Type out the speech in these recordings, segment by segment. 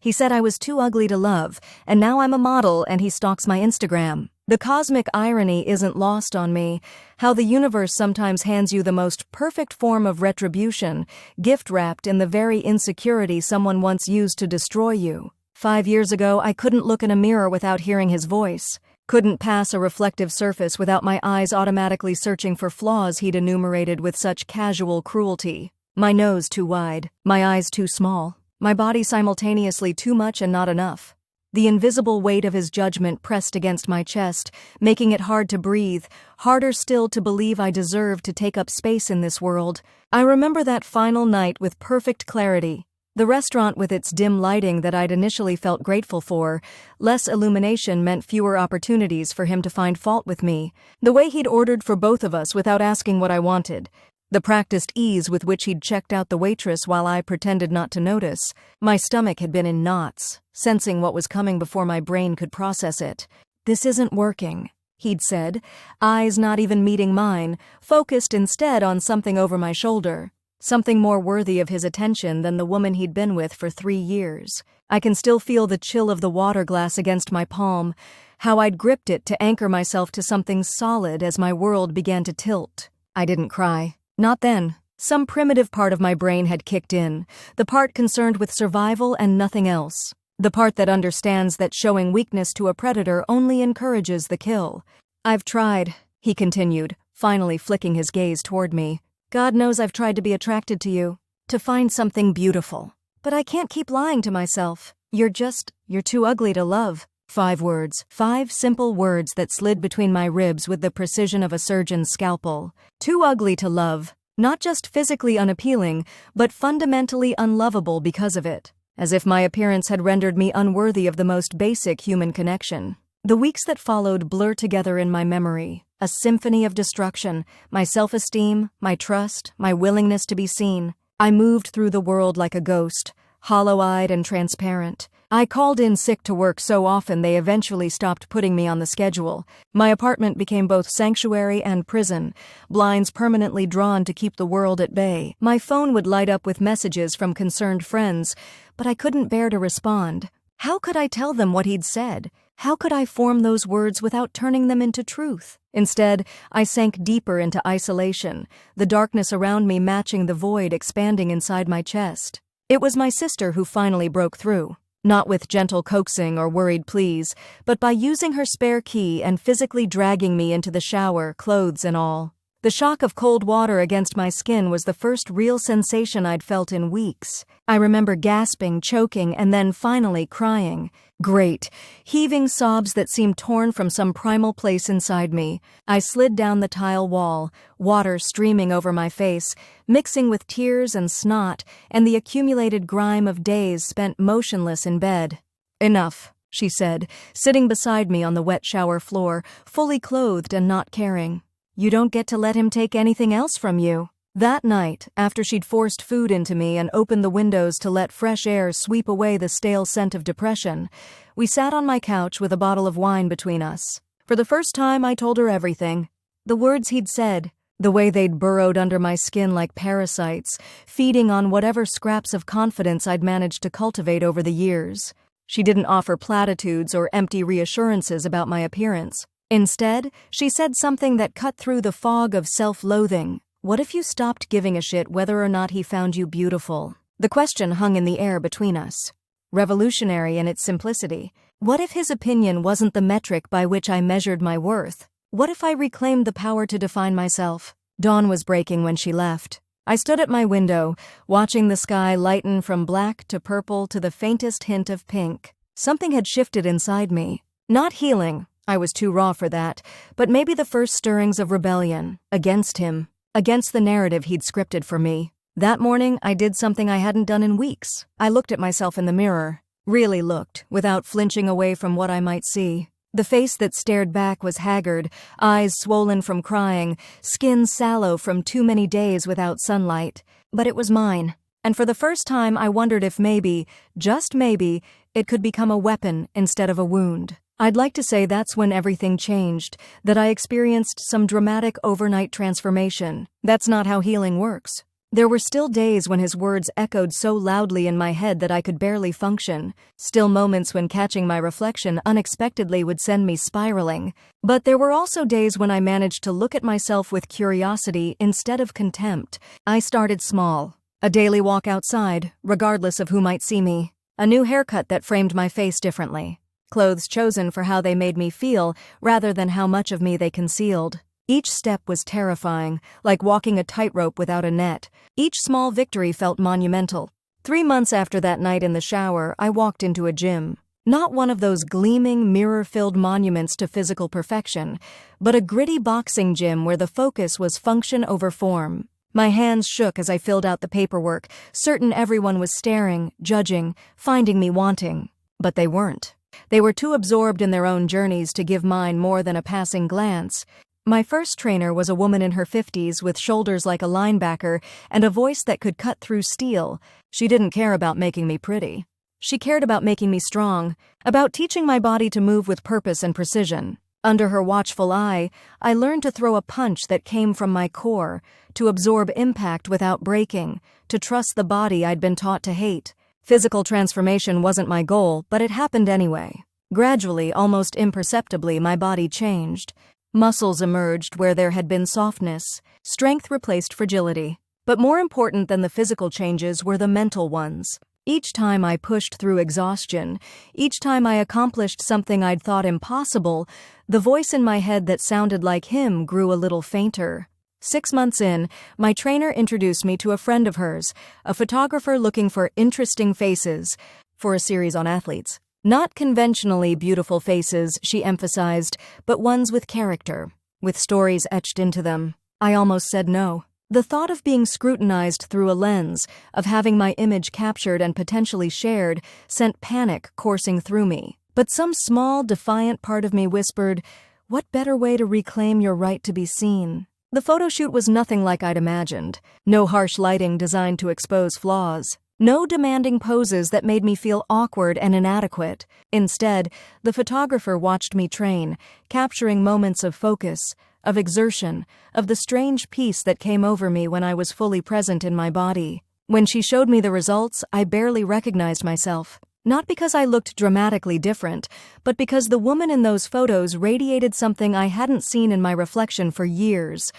He said I was too ugly to love, and now I'm a model and he stalks my Instagram. The cosmic irony isn't lost on me, how the universe sometimes hands you the most perfect form of retribution, gift-wrapped in the very insecurity someone once used to destroy you. 5 years ago, I couldn't look in a mirror without hearing his voice, couldn't pass a reflective surface without my eyes automatically searching for flaws he'd enumerated with such casual cruelty. My nose too wide, my eyes too small, my body simultaneously too much and not enough. The invisible weight of his judgment pressed against my chest, making it hard to breathe, harder still to believe I deserved to take up space in this world. I remember that final night with perfect clarity. The restaurant with its dim lighting that I'd initially felt grateful for, less illumination meant fewer opportunities for him to find fault with me. The way he'd ordered for both of us without asking what I wanted. The practiced ease with which he'd checked out the waitress while I pretended not to notice. My stomach had been in knots, sensing what was coming before my brain could process it. "This isn't working," he'd said, eyes not even meeting mine, focused instead on something over my shoulder. Something more worthy of his attention than the woman he'd been with for 3 years. I can still feel the chill of the water glass against my palm, how I'd gripped it to anchor myself to something solid as my world began to tilt. I didn't cry. Not then. Some primitive part of my brain had kicked in, the part concerned with survival and nothing else. The part that understands that showing weakness to a predator only encourages the kill. "I've tried," he continued, finally flicking his gaze toward me. "God knows I've tried to be attracted to you, to find something beautiful. But I can't keep lying to myself. You're too ugly to love." 5 words, 5 simple words that slid between my ribs with the precision of a surgeon's scalpel. Too ugly to love. Not just physically unappealing, but fundamentally unlovable because of it. As if my appearance had rendered me unworthy of the most basic human connection. The weeks that followed blur together in my memory, a symphony of destruction, my self-esteem, my trust, my willingness to be seen. I moved through the world like a ghost, hollow-eyed and transparent. I called in sick to work so often they eventually stopped putting me on the schedule. My apartment became both sanctuary and prison, blinds permanently drawn to keep the world at bay. My phone would light up with messages from concerned friends, but I couldn't bear to respond. How could I tell them what he'd said? How could I form those words without turning them into truth? Instead, I sank deeper into isolation, the darkness around me matching the void expanding inside my chest. It was my sister who finally broke through. Not with gentle coaxing or worried pleas, but by using her spare key and physically dragging me into the shower, clothes and all. The shock of cold water against my skin was the first real sensation I'd felt in weeks. I remember gasping, choking, and then finally crying. Great, heaving sobs that seemed torn from some primal place inside me. I slid down the tile wall, water streaming over my face, mixing with tears and snot and the accumulated grime of days spent motionless in bed. "Enough," she said, sitting beside me on the wet shower floor, fully clothed and not caring. "You don't get to let him take anything else from you." That night, after she'd forced food into me and opened the windows to let fresh air sweep away the stale scent of depression, we sat on my couch with a bottle of wine between us. For the first time, I told her everything. The words he'd said, the way they'd burrowed under my skin like parasites, feeding on whatever scraps of confidence I'd managed to cultivate over the years. She didn't offer platitudes or empty reassurances about my appearance. Instead, she said something that cut through the fog of self-loathing. "What if you stopped giving a shit whether or not he found you beautiful?" The question hung in the air between us. Revolutionary in its simplicity. What if his opinion wasn't the metric by which I measured my worth? What if I reclaimed the power to define myself? Dawn was breaking when she left. I stood at my window, watching the sky lighten from black to purple to the faintest hint of pink. Something had shifted inside me. Not healing, I was too raw for that, but maybe the first stirrings of rebellion, against him. Against the narrative he'd scripted for me. That morning, I did something I hadn't done in weeks. I looked at myself in the mirror. Really looked, without flinching away from what I might see. The face that stared back was haggard, eyes swollen from crying, skin sallow from too many days without sunlight. But it was mine. And for the first time, I wondered if maybe, just maybe, it could become a weapon instead of a wound. I'd like to say that's when everything changed, that I experienced some dramatic overnight transformation. That's not how healing works. There were still days when his words echoed so loudly in my head that I could barely function, still moments when catching my reflection unexpectedly would send me spiraling. But there were also days when I managed to look at myself with curiosity instead of contempt. I started small. A daily walk outside, regardless of who might see me. A new haircut that framed my face differently. Clothes chosen for how they made me feel rather than how much of me they concealed. Each step was terrifying, like walking a tightrope without a net. Each small victory felt monumental. 3 months after that night in the shower, I walked into a gym. Not one of those gleaming, mirror-filled monuments to physical perfection, but a gritty boxing gym where the focus was function over form. My hands shook as I filled out the paperwork, certain everyone was staring, judging, finding me wanting. But they weren't. They were too absorbed in their own journeys to give mine more than a passing glance. My first trainer was a woman in her 50s with shoulders like a linebacker and a voice that could cut through steel. She didn't care about making me pretty. She cared about making me strong, about teaching my body to move with purpose and precision. Under her watchful eye, I learned to throw a punch that came from my core, to absorb impact without breaking, to trust the body I'd been taught to hate. Physical transformation wasn't my goal, but it happened anyway. Gradually, almost imperceptibly, my body changed. Muscles emerged where there had been softness. Strength replaced fragility. But more important than the physical changes were the mental ones. Each time I pushed through exhaustion, each time I accomplished something I'd thought impossible, the voice in my head that sounded like him grew a little fainter. 6 months in, my trainer introduced me to a friend of hers, a photographer looking for interesting faces, for a series on athletes. Not conventionally beautiful faces, she emphasized, but ones with character, with stories etched into them. I almost said no. The thought of being scrutinized through a lens, of having my image captured and potentially shared, sent panic coursing through me. But some small, defiant part of me whispered, "What better way to reclaim your right to be seen?" The photo shoot was nothing like I'd imagined. No harsh lighting designed to expose flaws. No demanding poses that made me feel awkward and inadequate. Instead, the photographer watched me train, capturing moments of focus, of exertion, of the strange peace that came over me when I was fully present in my body. When she showed me the results, I barely recognized myself. Not because I looked dramatically different, but because the woman in those photos radiated something I hadn't seen in my reflection for years.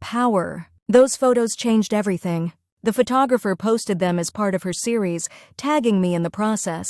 Power. Those photos changed everything. The photographer posted them as part of her series, tagging me in the process.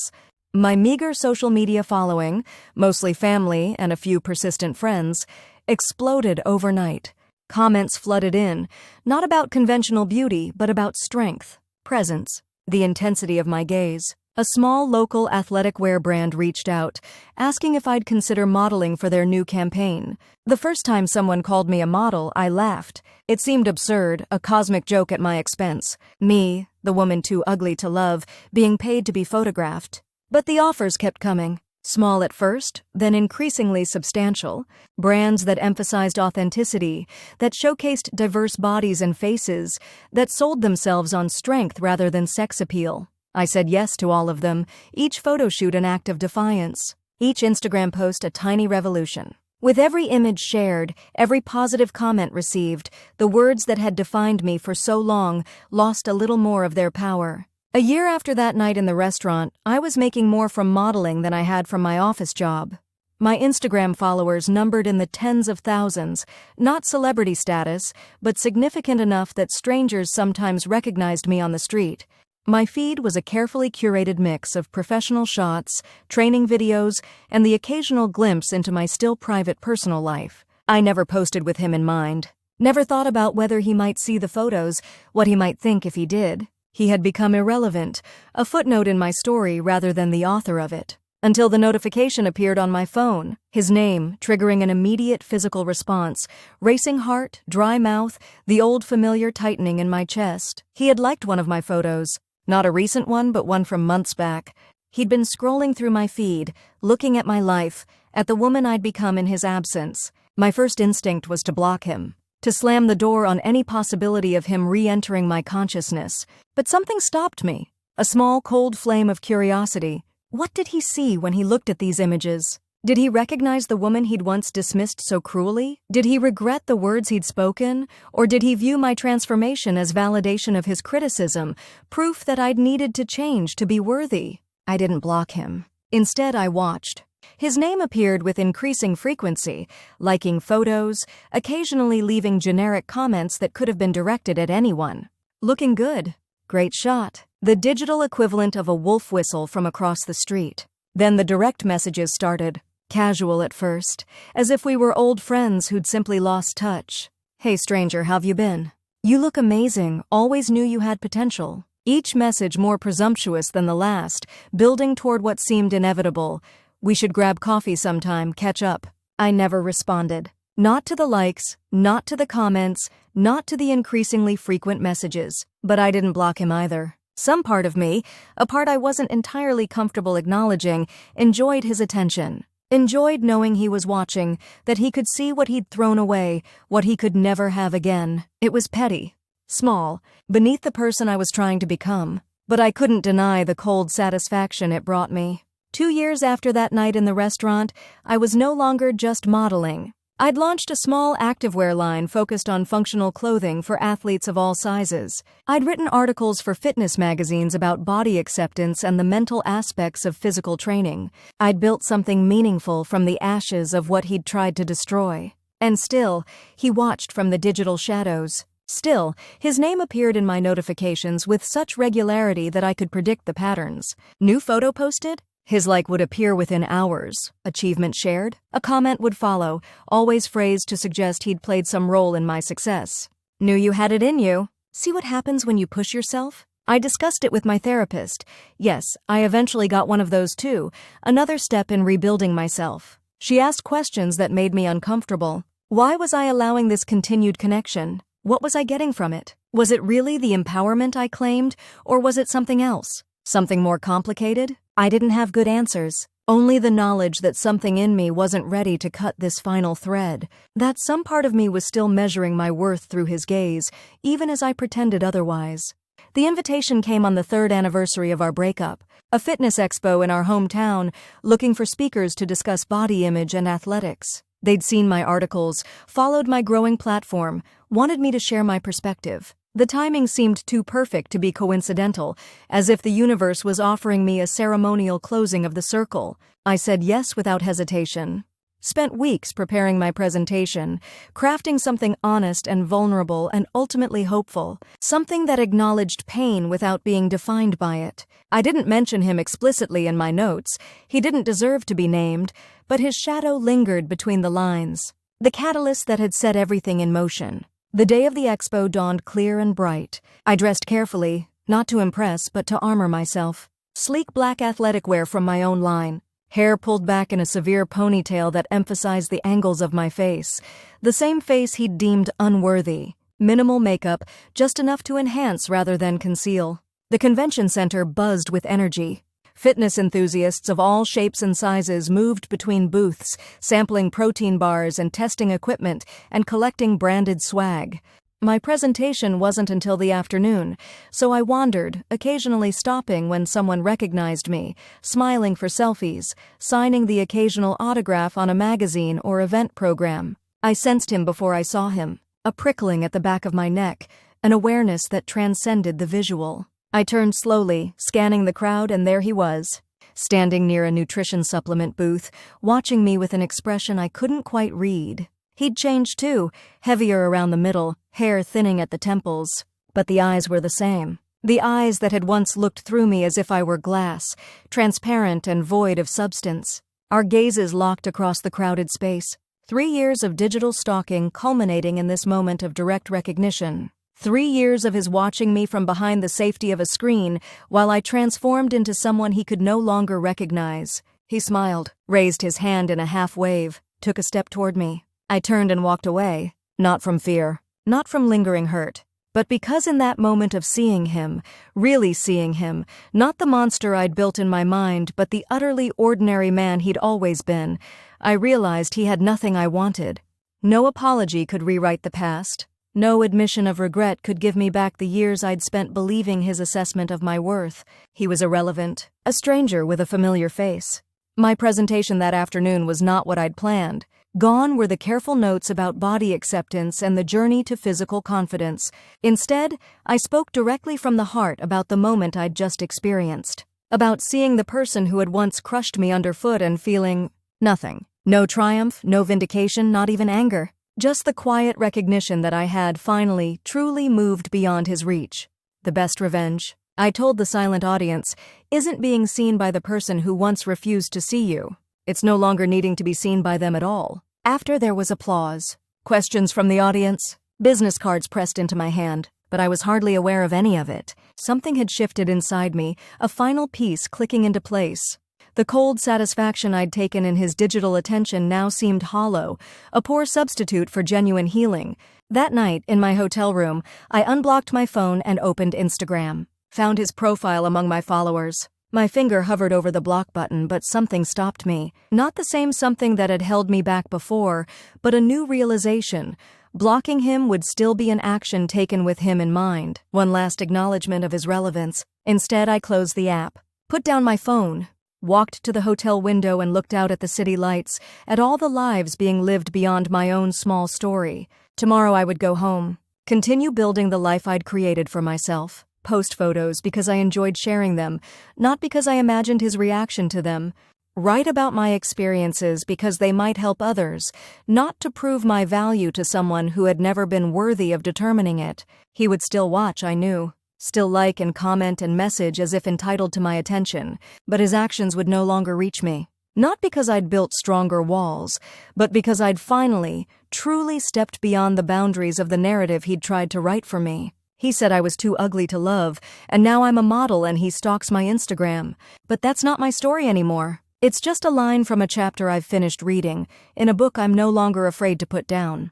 My meager social media following, mostly family and a few persistent friends, exploded overnight. Comments flooded in, not about conventional beauty, but about strength, presence, the intensity of my gaze. A small local athletic wear brand reached out, asking if I'd consider modeling for their new campaign. The first time someone called me a model, I laughed. It seemed absurd, a cosmic joke at my expense. Me, the woman too ugly to love, being paid to be photographed. But the offers kept coming. Small at first, then increasingly substantial. Brands that emphasized authenticity, that showcased diverse bodies and faces, that sold themselves on strength rather than sex appeal. I said yes to all of them, each photo shoot an act of defiance, each Instagram post a tiny revolution. With every image shared, every positive comment received, the words that had defined me for so long lost a little more of their power. A year after that night in the restaurant, I was making more from modeling than I had from my office job. My Instagram followers numbered in the tens of thousands, not celebrity status, but significant enough that strangers sometimes recognized me on the street. My feed was a carefully curated mix of professional shots, training videos, and the occasional glimpse into my still private personal life. I never posted with him in mind. Never thought about whether he might see the photos, what he might think if he did. He had become irrelevant, a footnote in my story rather than the author of it. Until the notification appeared on my phone, his name triggering an immediate physical response, racing heart, dry mouth, the old familiar tightening in my chest. He had liked one of my photos. Not a recent one, but one from months back. He'd been scrolling through my feed, looking at my life, at the woman I'd become in his absence. My first instinct was to block him, to slam the door on any possibility of him re-entering my consciousness. But something stopped me. A small, cold flame of curiosity. What did he see when he looked at these images? Did he recognize the woman he'd once dismissed so cruelly? Did he regret the words he'd spoken? Or did he view my transformation as validation of his criticism, proof that I'd needed to change to be worthy? I didn't block him. Instead, I watched. His name appeared with increasing frequency, liking photos, occasionally leaving generic comments that could have been directed at anyone. Looking good. Great shot. The digital equivalent of a wolf whistle from across the street. Then the direct messages started. Casual at first, as if we were old friends who'd simply lost touch. Hey stranger, how've you been? You look amazing, always knew you had potential. Each message more presumptuous than the last, building toward what seemed inevitable. We should grab coffee sometime, catch up. I never responded. Not to the likes, not to the comments, not to the increasingly frequent messages. But I didn't block him either. Some part of me, a part I wasn't entirely comfortable acknowledging, enjoyed his attention. Enjoyed knowing he was watching, that he could see what he'd thrown away, what he could never have again. It was petty, small, beneath the person I was trying to become. But I couldn't deny the cold satisfaction it brought me. 2 years after that night in the restaurant, I was no longer just modeling. I'd launched a small activewear line focused on functional clothing for athletes of all sizes. I'd written articles for fitness magazines about body acceptance and the mental aspects of physical training. I'd built something meaningful from the ashes of what he'd tried to destroy. And still, he watched from the digital shadows. Still, his name appeared in my notifications with such regularity that I could predict the patterns. New photo posted? His like would appear within hours. Achievement shared? A comment would follow, always phrased to suggest he'd played some role in my success. Knew you had it in you. See what happens when you push yourself? I discussed it with my therapist. Yes, I eventually got one of those too, another step in rebuilding myself. She asked questions that made me uncomfortable. Why was I allowing this continued connection? What was I getting from it? Was it really the empowerment I claimed, or was it something else? Something more complicated? I didn't have good answers. Only the knowledge that something in me wasn't ready to cut this final thread. That some part of me was still measuring my worth through his gaze, even as I pretended otherwise. The invitation came on the 3rd anniversary of our breakup. A fitness expo in our hometown, looking for speakers to discuss body image and athletics. They'd seen my articles, followed my growing platform, wanted me to share my perspective. The timing seemed too perfect to be coincidental, as if the universe was offering me a ceremonial closing of the circle. I said yes without hesitation. Spent weeks preparing my presentation, crafting something honest and vulnerable and ultimately hopeful, something that acknowledged pain without being defined by it. I didn't mention him explicitly in my notes. He didn't deserve to be named, but his shadow lingered between the lines. The catalyst that had set everything in motion. The day of the expo dawned clear and bright. I dressed carefully, not to impress but to armor myself. Sleek black athletic wear from my own line. Hair pulled back in a severe ponytail that emphasized the angles of my face. The same face he'd deemed unworthy. Minimal makeup, just enough to enhance rather than conceal. The convention center buzzed with energy. Fitness enthusiasts of all shapes and sizes moved between booths, sampling protein bars and testing equipment and collecting branded swag. My presentation wasn't until the afternoon, so I wandered, occasionally stopping when someone recognized me, smiling for selfies, signing the occasional autograph on a magazine or event program. I sensed him before I saw him, a prickling at the back of my neck, an awareness that transcended the visual. I turned slowly, scanning the crowd, and there he was, standing near a nutrition supplement booth, watching me with an expression I couldn't quite read. He'd changed too, heavier around the middle, hair thinning at the temples. But the eyes were the same. The eyes that had once looked through me as if I were glass, transparent and void of substance. Our gazes locked across the crowded space. 3 years of digital stalking culminating in this moment of direct recognition. 3 years of his watching me from behind the safety of a screen while I transformed into someone he could no longer recognize. He smiled, raised his hand in a half-wave, took a step toward me. I turned and walked away, not from fear, not from lingering hurt, but because in that moment of seeing him, really seeing him, not the monster I'd built in my mind, but the utterly ordinary man he'd always been, I realized he had nothing I wanted. No apology could rewrite the past. No admission of regret could give me back the years I'd spent believing his assessment of my worth. He was irrelevant, a stranger with a familiar face. My presentation that afternoon was not what I'd planned. Gone were the careful notes about body acceptance and the journey to physical confidence. Instead, I spoke directly from the heart about the moment I'd just experienced. About seeing the person who had once crushed me underfoot and feeling nothing. No triumph, no vindication, not even anger. Just the quiet recognition that I had finally, truly moved beyond his reach. The best revenge, I told the silent audience, isn't being seen by the person who once refused to see you. It's no longer needing to be seen by them at all. After there was applause. Questions from the audience? Business cards pressed into my hand, but I was hardly aware of any of it. Something had shifted inside me, a final piece clicking into place. The cold satisfaction I'd taken in his digital attention now seemed hollow, a poor substitute for genuine healing. That night, in my hotel room, I unblocked my phone and opened Instagram. Found his profile among my followers. My finger hovered over the block button, but something stopped me. Not the same something that had held me back before, but a new realization. Blocking him would still be an action taken with him in mind. One last acknowledgement of his relevance. Instead, I closed the app. Put down my phone. Walked to the hotel window and looked out at the city lights, at all the lives being lived beyond my own small story. Tomorrow I would go home. Continue building the life I'd created for myself. Post photos because I enjoyed sharing them, not because I imagined his reaction to them. Write about my experiences because they might help others, not to prove my value to someone who had never been worthy of determining it. He would still watch, I knew. Still like and comment and message as if entitled to my attention, but his actions would no longer reach me. Not because I'd built stronger walls, but because I'd finally, truly stepped beyond the boundaries of the narrative he'd tried to write for me. He said I was too ugly to love, and now I'm a model and he stalks my Instagram. But that's not my story anymore. It's just a line from a chapter I've finished reading, in a book I'm no longer afraid to put down.